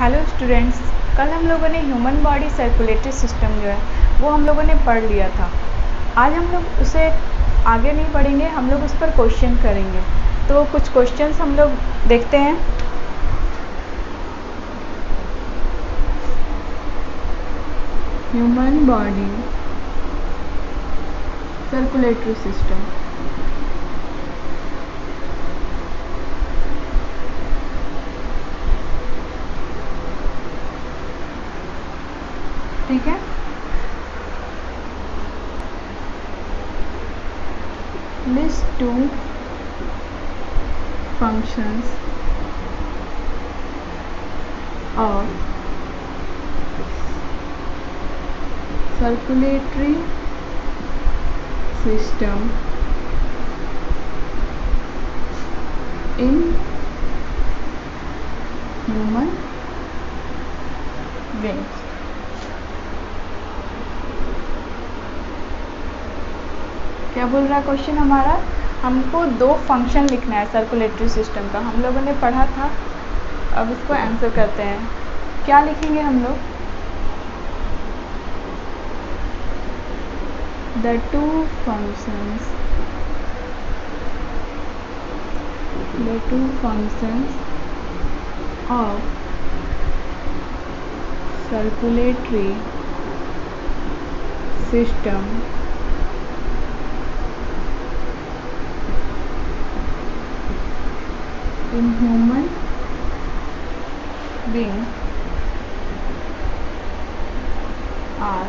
Hello students, कल हम लोगों ने ह्यूमन बॉडी सर्कुलेटरी सिस्टम जो है वो हम लोगों ने पढ़ लिया था। आज हम लोग उसे आगे नहीं पढ़ेंगे, हम लोग उस पर क्वेश्चन करेंगे। तो कुछ क्वेश्चंस हम लोग देखते हैं। ह्यूमन बॉडी सर्कुलेटरी सिस्टम, ठीक है। List two functions of circulatory system in human beings. क्या बोल रहा है क्वेश्चन हमारा? हमको दो फंक्शन लिखना है सर्कुलेटरी सिस्टम का, हम लोगों ने पढ़ा था। अब इसको आंसर करते हैं। क्या लिखेंगे हम लोग? The two functions of circulatory system in human being are।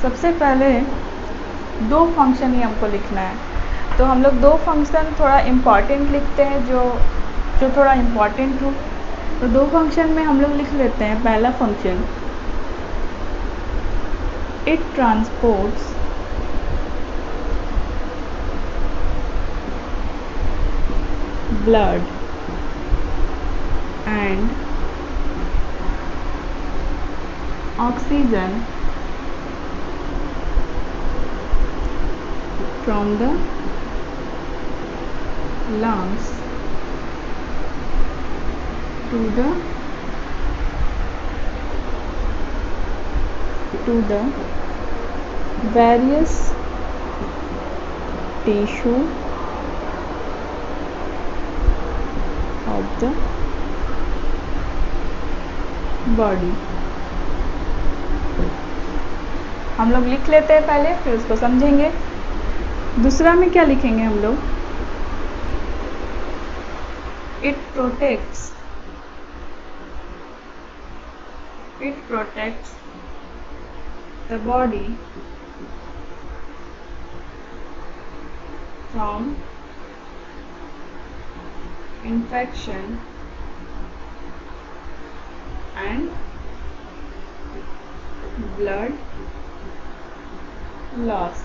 सबसे पहले दो फंक्शन ही हमको लिखना है, तो हम लोग दो फंक्शन थोड़ा इम्पॉर्टेंट लिखते हैं, जो थोड़ा इम्पॉर्टेंट हो। तो दो फंक्शन में हम लोग लिख लेते हैं। पहला function, it transports blood and oxygen from the lungs to the various tissue of the body। हम लोग लिख लेते हैं पहले, फिर उसको समझेंगे। दूसरा में क्या लिखेंगे हम लोग? It protects the body from infection and blood loss।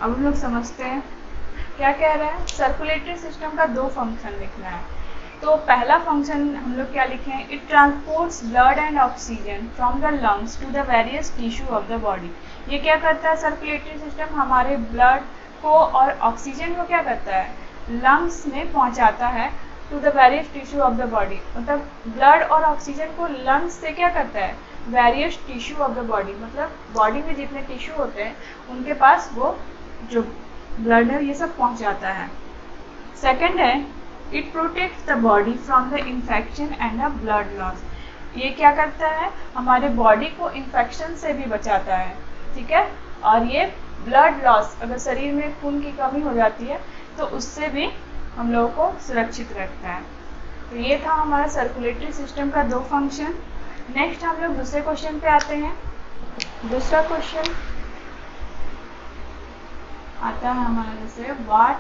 अब हम लोग समझते हैं क्या कह रहे हैं। सर्कुलेटरी सिस्टम का दो फंक्शन लिखना है। तो पहला फंक्शन हम लोग क्या लिखे हैं? It transports blood and oxygen from the lungs to the various tissue of the body. ये क्या करता है? सर्कुलेटरी सिस्टम हमारे ब्लड को और ऑक्सीजन को क्या करता है? लंग्स में पहुंचाता है to the various tissue of the body. मतलब ब्लड और ऑक्सीजन को लंग्स से क्या करता है? Various tissue of the body, मतलब बॉडी में जितने टिश्यू होते हैं उनके पास वो जो ब्लड है ये सब पहुंचाता है। सेकंड है, it protects the body from the infection and the blood loss. ये क्या करता है? हमारे बॉडी को इन्फेक्शन से भी बचाता है, ठीक है। और ये ब्लड लॉस, अगर शरीर में खून की कमी हो जाती है तो उससे भी हम लोगों को सुरक्षित रखता है। तो ये था हमारा सर्कुलेटरी सिस्टम का दो फंक्शन। नेक्स्ट हम लोग दूसरे क्वेश्चन पे आते हैं। दूसरा क्वेश्चन आता है हमारा जैसे, what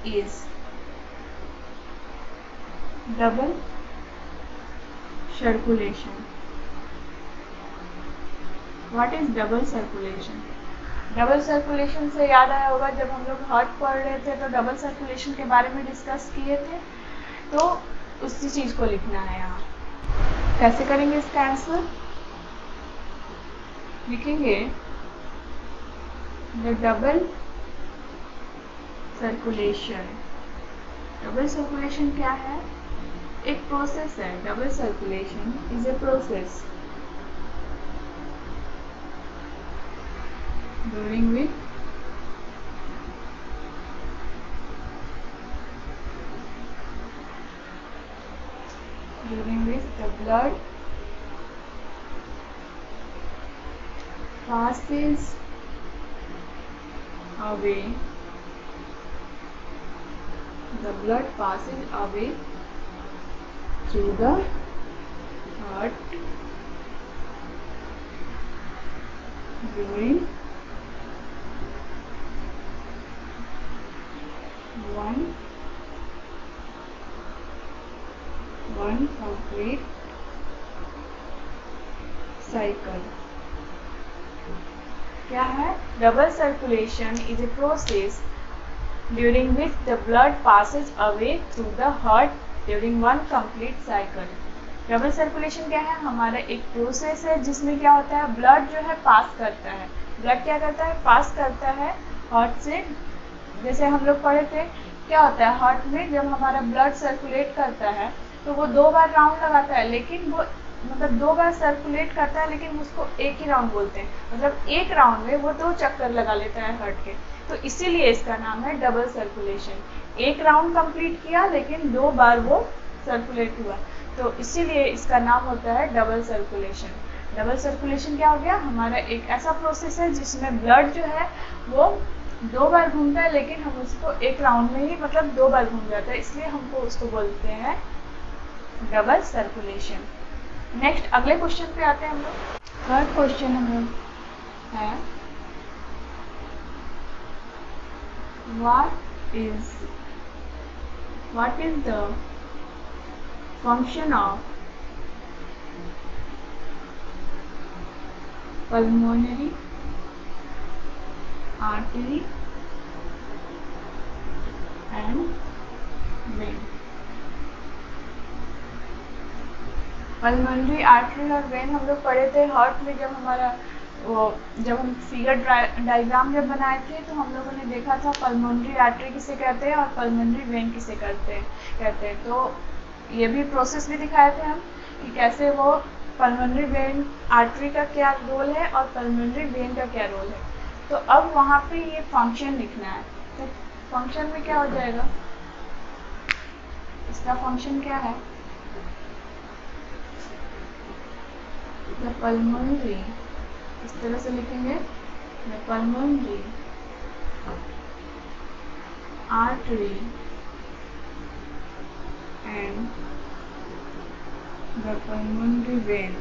is double circulation? What is double circulation? Double circulation से याद आया होगा, जब हम लोग हार्ट पढ़ रहे थे तो डबल सर्कुलेशन के बारे में डिस्कस किए थे। तो उसी चीज़ को लिखना है यहाँ। कैसे करेंगे इसका आंसर? लिखेंगे the double circulation. Double circulation क्या है? एक प्रोसेस है, double circulation is a process during which the blood passes away through the heart during one complete cycle. क्या है? Double circulation is a process during which the blood passes away through the heart during one complete cycle. Double circulation क्या है? हमारा एक process है जिसमें क्या होता है, ब्लड जो है पास करता है। ब्लड क्या करता है? पास करता है हार्ट से। जैसे हम लोग पढ़े थे, क्या होता है हार्ट में जब हमारा ब्लड सर्कुलेट करता है तो वो 2 बार राउंड लगाता है, लेकिन वो मतलब 2 बार सर्कुलेट करता है लेकिन उसको एक ही राउंड बोलते हैं। मतलब एक राउंड में वो 2 चक्कर लगा लेता है हार्ट के, तो इसीलिए इसका नाम है डबल सर्कुलेशन। एक राउंड कंप्लीट किया लेकिन 2 बार वो सर्कुलेट हुआ, तो इसीलिए इसका नाम होता है डबल सर्कुलेशन। डबल सर्कुलेशन क्या हो गया? हमारा एक ऐसा प्रोसेस है जिसमें ब्लड जो है वो 2 बार घूमता है, लेकिन हम उसको एक राउंड में ही मतलब 2 बार घूम जाता है, इसलिए हमको उसको बोलते हैं डबल सर्कुलेशन। नेक्स्ट अगले क्वेश्चन पे आते हैं हम लोग। थर्ड क्वेश्चन हम लोग है, what is the function of pulmonary artery and vein? Pulmonary artery और वेन हम लोग पढ़े थे हार्ट में। जब हम फिगर डायग्राम जब बनाए थे तो हम लोगों ने देखा था पल्मोनरी आर्टरी किसे कहते हैं और पल्मोनरी वेन किसे कहते हैं। तो ये भी प्रोसेस भी दिखाए थे हम कि कैसे वो पल्मोनरी वेन आर्टरी का क्या रोल है और पल्मोनरी वेन का क्या रोल है। तो अब वहाँ पे ये फंक्शन लिखना है, तो फंक्शन में क्या हो जाएगा, इसका फंक्शन क्या है? The pulmonary, इस तरह से लिखेंगे, the pulmonary artery and the pulmonary vein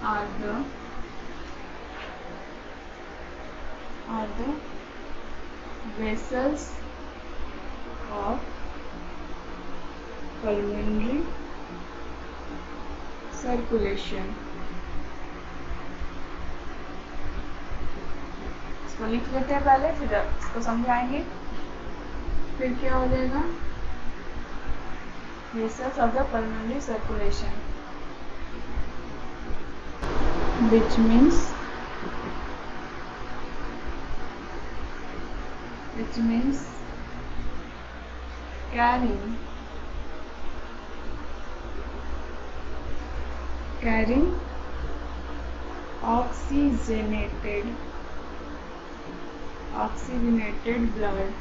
are the vessels of pulmonary circulation। इसको लिख लेते हैं पहले, फिर इसको समझाएंगे। फिर क्या हो जाएगा, vessels of the pulmonary circulation, which means carrying oxygenated blood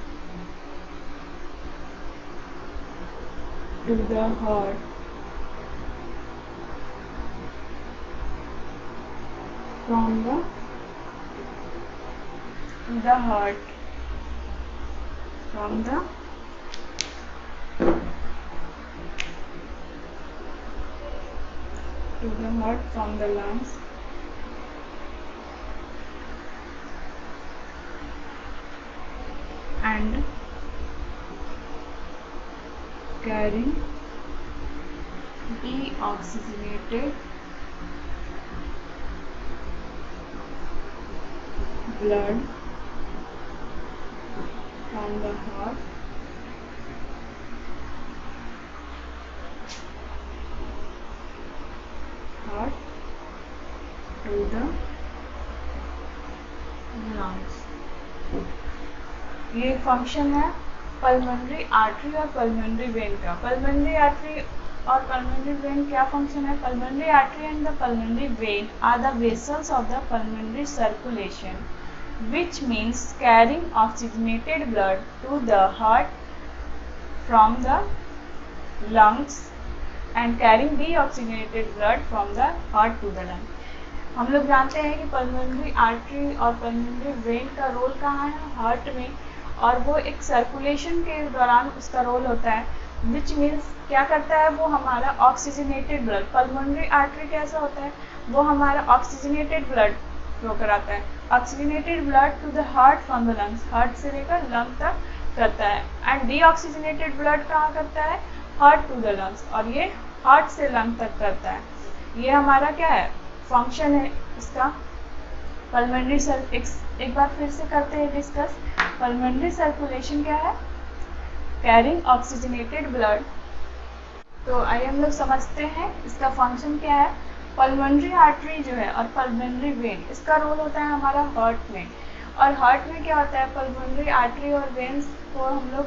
to the heart from the heart from the lungs and carrying deoxygenated blood from the heart to the lungs। ये फंक्शन है पल्मोनरी आर्टरी और pulmonary vein का। Pulmonary artery और pulmonary vein क्या function है? Pulmonary artery and the pulmonary vein are the vessels of the pulmonary circulation which means carrying oxygenated blood to the heart from the lungs and carrying deoxygenated blood from the heart to the lung। हम लोग जानते हैं कि pulmonary artery और pulmonary vein का role कहाँ है? Heart में, और वो एक सर्कुलेशन के दौरान उसका रोल होता है। विच मीन्स क्या करता है? वो हमारा ऑक्सीजनेटेड ब्लड, पल्मोनरी आर्टरी कैसा होता है? वो हमारा ऑक्सीजनेटेड ब्लड फ्लो कराता है, oxygenated blood to the heart from the lungs, heart से लेकर लंग तक करता है। एंड डीऑक्सीजनेटेड ब्लड कहाँ करता है? हार्ट टू द लंग्स, और ये हार्ट से लंग तक करता है। ये हमारा क्या है? फंक्शन है इसका। पल्मोनरी एक बार फिर से करते हैं डिस्कस। पल्मोनरी सर्कुलेशन क्या है? Carrying oxygenated blood. तो आइए हम लोग समझते हैं इसका फंक्शन क्या है। पल्मोनरी आर्टरी जो है और पल्मोनरी वेन, इसका रोल होता है हमारा हार्ट में। और हार्ट में क्या होता है? पल्मोनरी आर्टरी और वेन्स को हम लोग,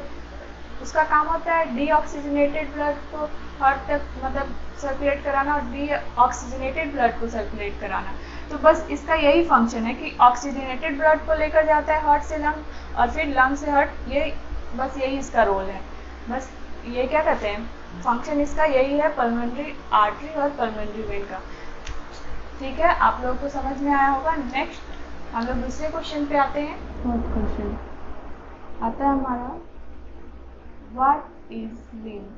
उसका काम होता है डीऑक्सीजनेटेड ब्लड को हार्ट तक मतलब सर्कुलेट कराना और डीऑक्सीजनेटेड ब्लड को सर्कुलेट कराना। तो बस इसका यही फंक्शन है कि ऑक्सीजनेटेड ब्लड को लेकर जाता है हार्ट से लंग और फिर लंग से हार्ट, ये बस यही इसका रोल है। बस ये क्या कहते हैं? फंक्शन इसका यही है पल्मोनरी आर्टरी और पल्मोनरी वेन का। ठीक है, आप लोगों को समझ में आया होगा। नेक्स्ट हम लोग दूसरे क्वेश्चन पे आते हैं। फोर्थ क्वेश्चन आता है हमारा, what is lymph?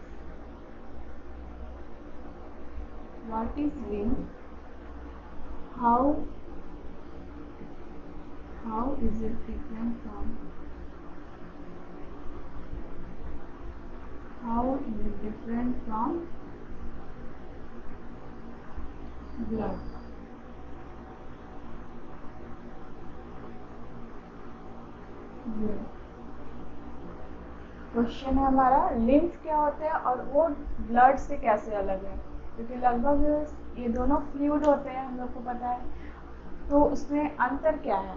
What is lymph? How is it different from blood? Question है हमारा, लिम्फ क्या होता है और वो ब्लड से कैसे अलग है? क्योंकि लगभग ये दोनों फ्लूइड होते हैं, हम लोग को पता है, तो उसमें अंतर क्या है?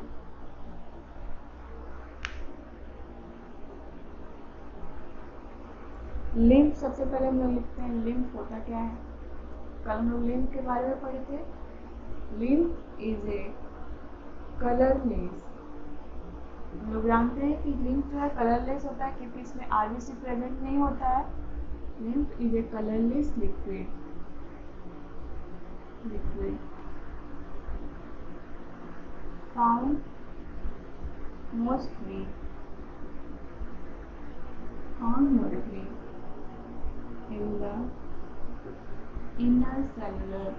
लिम्फ सबसे पहले हम लोग लिखते हैं, लिम्फ होता क्या है? कल हम लोग लिम्फ के बारे में पढ़े थे। Lymph is a colourless. हम लोग जानते हैं कि लिम्फ जो है कलरलेस होता है क्योंकि इसमें आरबीसी प्रेजेंट नहीं होता है। Lymph is a colourless liquid found mostly in the inner cellular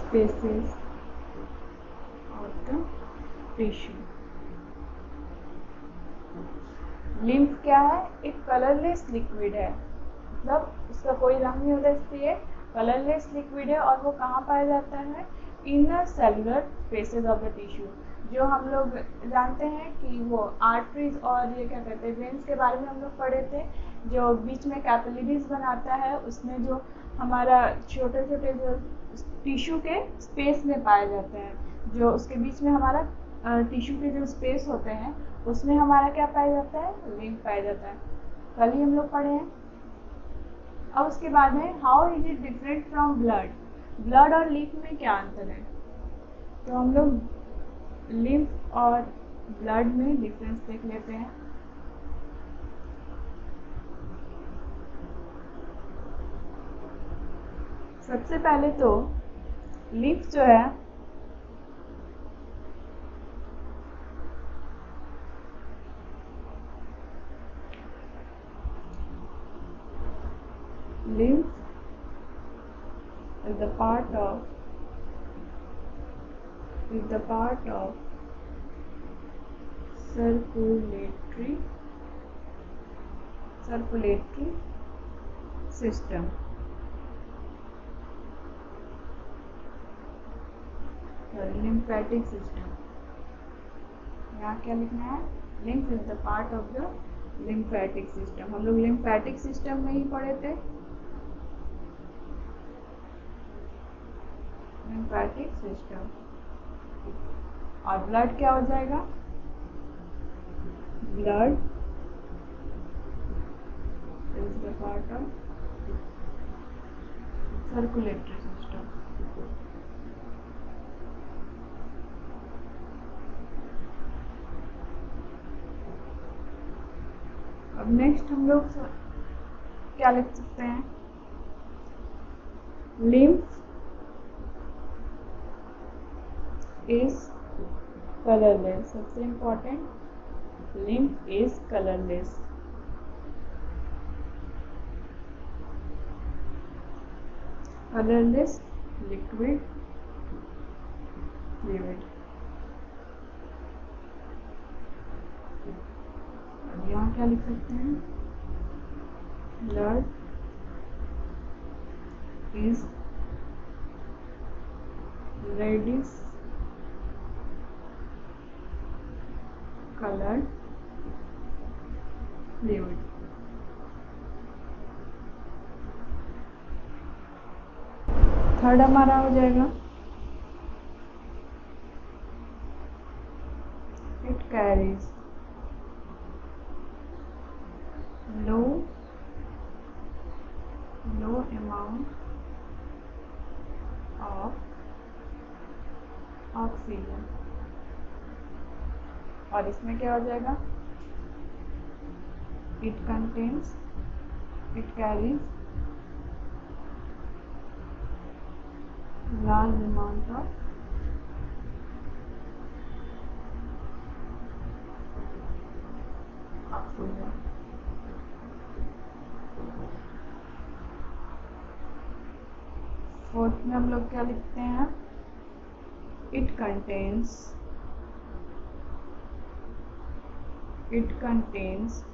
spaces of the tissue। Lymph क्या है? एक कलरलेस लिक्विड है, मतलब उसका कोई रंग नहीं होता, इसलिए कलरलेस लिक्विड है। और वो कहाँ पाया जाता है? Inner cellular spaces of the tissue. जो हम लोग जानते हैं कि वो आर्टरीज और ये क्या कहते हैं, वेन्स के बारे में हम लोग पढ़े थे, जो बीच में कैपिलरीज बनाता है, उसमें जो हमारा छोटे छोटे जो टिश्यू के स्पेस में पाया जाता है, जो उसके बीच में हमारा टिश्यू के जो स्पेस होते हैं उसमें हमारा क्या पाया जाता है? लिम्फ पाया जाता है। कल ही हम लोग पढ़े हैं। अब उसके बाद में how is it different from blood? Blood और लिम्फ में क्या अंतर है? तो हम लोग लिम्फ और ब्लड में डिफरेंस देख लेते हैं। सबसे पहले तो लिम्फ जो है lymph is the part of circulatory system। lymphatic system, यहाँ क्या लिखना है? lymph is the part of the lymphatic system। हम लोग lymphatic system में ही पढ़े थे। Lymphatic system. और ब्लड क्या हो जाएगा? Blood is the part of circulatory system. अब नेक्स्ट हम लोग क्या लिख सकते हैं? Lymph is colourless. सबसे important, lymph is colourless. Colourless liquid fluid. अब यहाँ क्या लिख सकते हैं? Blood is reddish colored fluid। Third हमारा हो जाएगा it carries low amount of oxygen. और इसमें क्या हो जाएगा? It carries large amount of oxygen। Fourth में हम लोग क्या लिखते हैं? It contains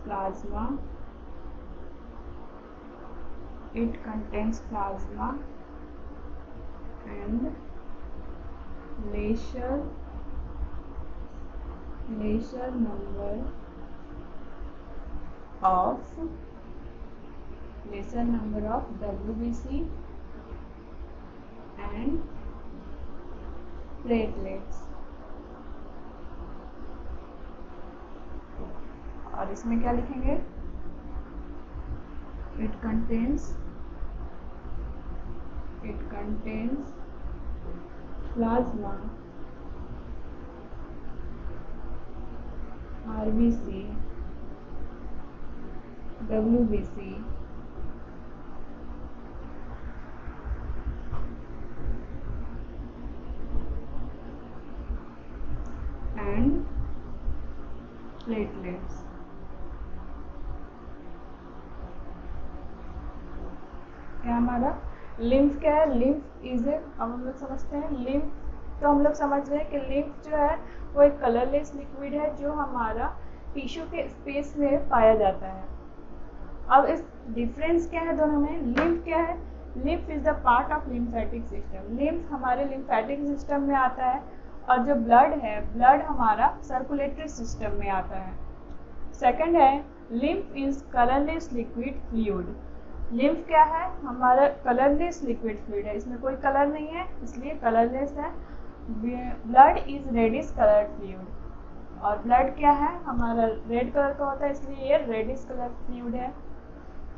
plasma and lesser number of WBC and platelets। और इसमें क्या लिखेंगे? It contains plasma RBC WBC and platelets। क्या हमारा लिम्फ क्या है? लिम्फ इज ए, अब हम लोग समझते हैं लिम्फ। तो हम लोग समझ रहे हैं कि लिम्फ जो है वो एक कलरलेस लिक्विड है जो हमारा टिश्यू के स्पेस में पाया जाता है। अब इस डिफरेंस क्या है दोनों में? लिम्फ क्या है? Lymph is the part of lymphatic system. Lymph हमारे लिम्फेटिक सिस्टम में आता है और जो ब्लड है, ब्लड हमारा सर्कुलेटरी सिस्टम में आता है। सेकंड है lymph is colourless liquid fluid. Lymph क्या है? हमारा कलरलेस लिक्विड फ्लूइड है, इसमें कोई कलर नहीं है इसलिए कलरलेस है। Blood is reddish coloured fluid. और ब्लड क्या है? हमारा रेड कलर का होता है इसलिए ये रेडिश कलर फ्लूइड है।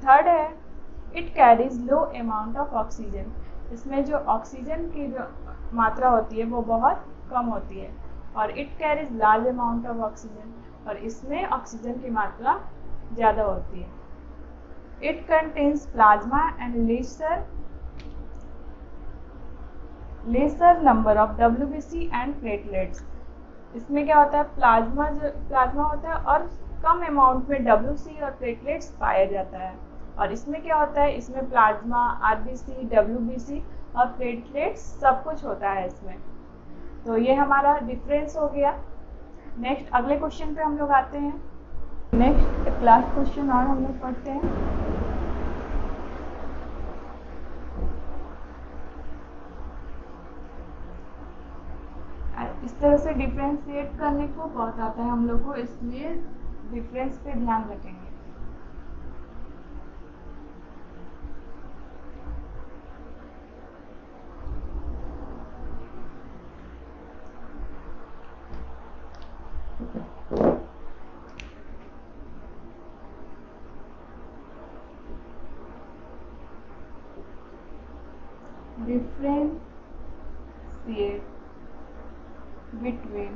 थर्ड है it carries low amount of oxygen. इसमें जो ऑक्सीजन की जो मात्रा होती है वो बहुत कम होती है। और it carries large amount of oxygen, और इसमें ऑक्सीजन की मात्रा ज़्यादा होती है। It contains plasma and lesser number of WBC and platelets। इसमें क्या होता है? प्लाज्मा होता है और कम अमाउंट में WBC और प्लेटलेट्स पाया जाता है। और इसमें क्या होता है? इसमें प्लाज्मा, RBC, WBC और प्लेटलेट्स सब कुछ होता है इसमें। तो ये हमारा डिफरेंस हो गया। नेक्स्ट अगले क्वेश्चन पे हम लोग आते हैं। नेक्स्ट एक लास्ट क्वेश्चन और हम लोग पढ़ते हैं। इस तरह से डिफ्रेंशिएट करने को बहुत आता है हम लोग को, इसलिए डिफरेंस पे ध्यान रखेंगे। differentiate between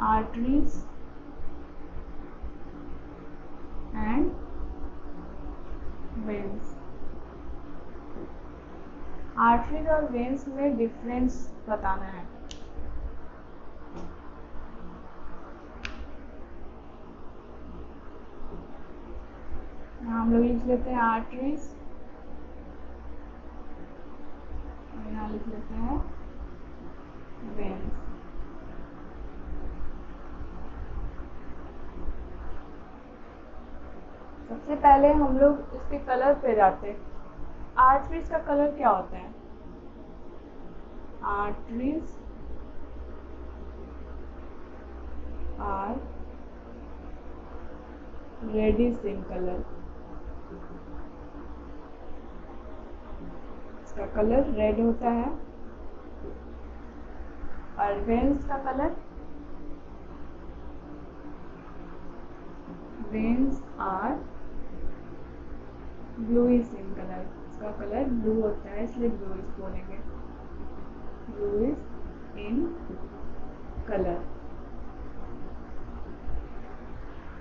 arteries and veins। Arteries और वेन्स में डिफरेंस बताना है। हम लोग लिख लेते हैं आर्टरीज, यहाँ लिख लेते हैं वेन्स। सबसे पहले हम लोग इसके कलर पे जाते हैं। आर्टरीज का कलर क्या होता है? Arteries are reddish in colour, इसका कलर रेड होता है। और वेन्स का colour, veins are bluish in colour, इसका कलर ब्लू होता है इसलिए ब्लूइश बोलेंगे, ब्लूइश इन कलर।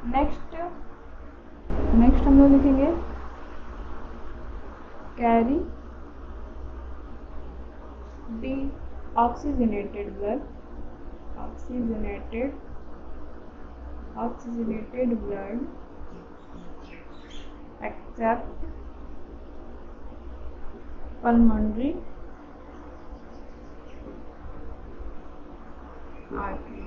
नेक्स्ट हम लोग लिखेंगे carry D oxygenated blood, oxygenated blood accept pulmonary artery.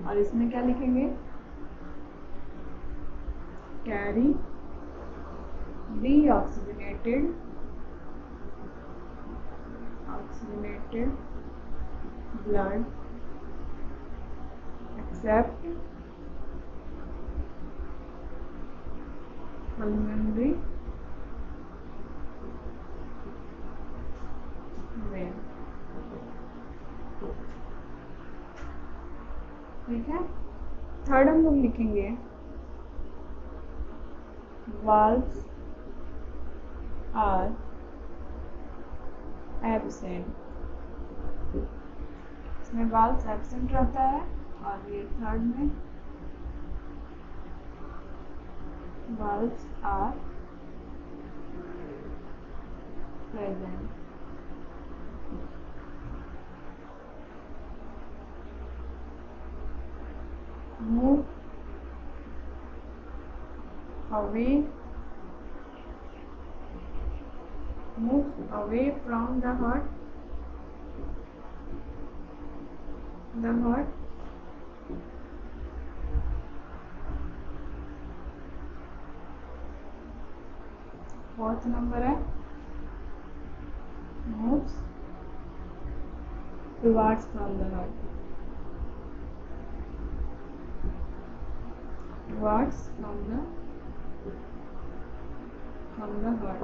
और इसमें क्या लिखेंगे? Carry deoxygenated blood accept pulmonary vein. ठीक है। थर्ड हम लोग लिखेंगे valves are absent, इसमें valves absent रहता है। और ये थर्ड में valves are present। move away from the heart, fourth number है moves towards from the heart, towards from the heart।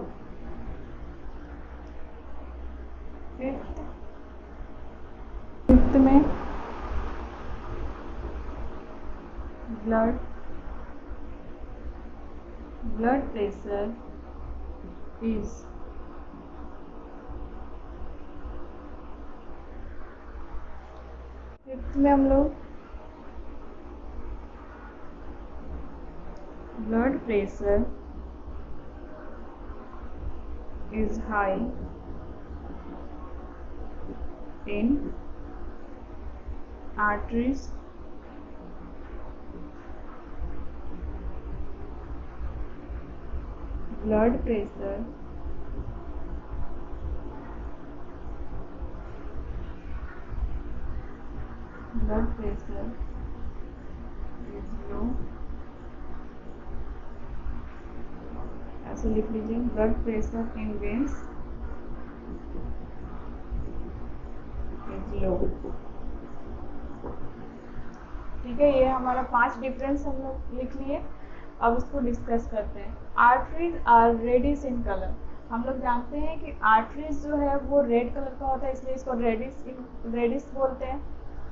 Fifth में blood pressure is फिफ्थ में हम लोग blood pressure is high in arteries blood pressure is low, ऐसे लिख लीजिए blood pressure in veins is low। ठीक है, ये हमारा 5 डिफरेंस हम लोग लिख लिए। अब इसको डिस्कस करते हैं। Arteries are reddish in colour, हम लोग जानते हैं कि आर्टरीज जो है वो रेड कलर का होता है इसलिए इसको रेडिश बोलते हैं।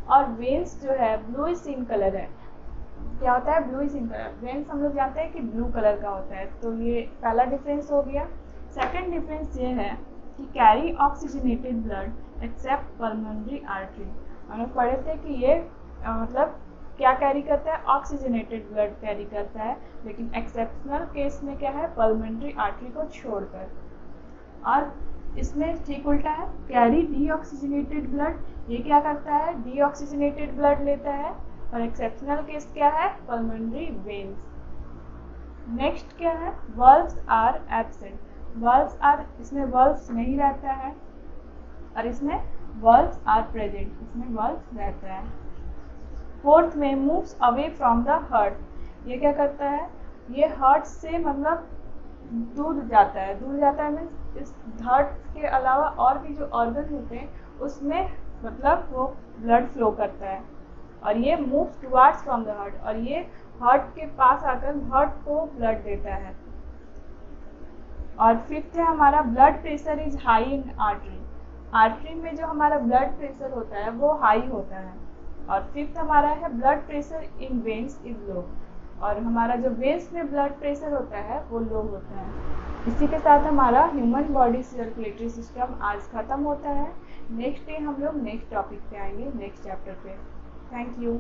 और वेन्स जो है ब्लूइश इन कलर है क्या होता है, ब्लू इन कलर। वेन्स हम लोग जानते हैं कि ब्लू कलर का होता है, तो ये पहला डिफरेंस हो गया। सेकंड डिफरेंस ये है कि carry oxygenated blood accept pulmonary artery. हम लोग पढ़े थे कि ये मतलब क्या कैरी करता है, ऑक्सीजनेटेड ब्लड कैरी करता है, लेकिन एक्सेप्शनल केस में क्या है, पल्मोनरी आर्टरी को छोड़कर। और इसमें ठीक उल्टा है, कैरी डीऑक्सीजनेटेड ब्लड, ये क्या करता है, डीऑक्सीजनेटेड ब्लड लेता है, और एक्सेप्शनल केस क्या है, पल्मोनरी वेन्स। नेक्स्ट क्या है, valves are absent. Valves are, इसमें वल्व्स नहीं रहता है, और इसमें वल्व्स आर प्रेजेंट, इसमें वल्व्स रहता है। फोर्थ में moves away from the heart. ये क्या करता है, ये हार्ट से मतलब दूर जाता है। दूर जाता है मीन्स इस हार्ट के अलावा और भी जो ऑर्गन होते हैं उसमें मतलब वो ब्लड फ्लो करता है, और ये moves towards from the heart, और ये हार्ट के पास आकर हार्ट को ब्लड देता है। और फिफ्थ है हमारा, blood pressure is high in artery. Artery में जो हमारा ब्लड प्रेशर होता है वो हाई होता है। और फिफ्थ हमारा है, blood pressure in veins is low. और हमारा जो वेन्स में ब्लड प्रेशर होता है वो लो होता है। इसी के साथ हमारा ह्यूमन बॉडी सर्कुलेटरी सिस्टम आज खत्म होता है। नेक्स्ट डे हम लोग नेक्स्ट टॉपिक पे आएंगे, नेक्स्ट चैप्टर पे। Thank you.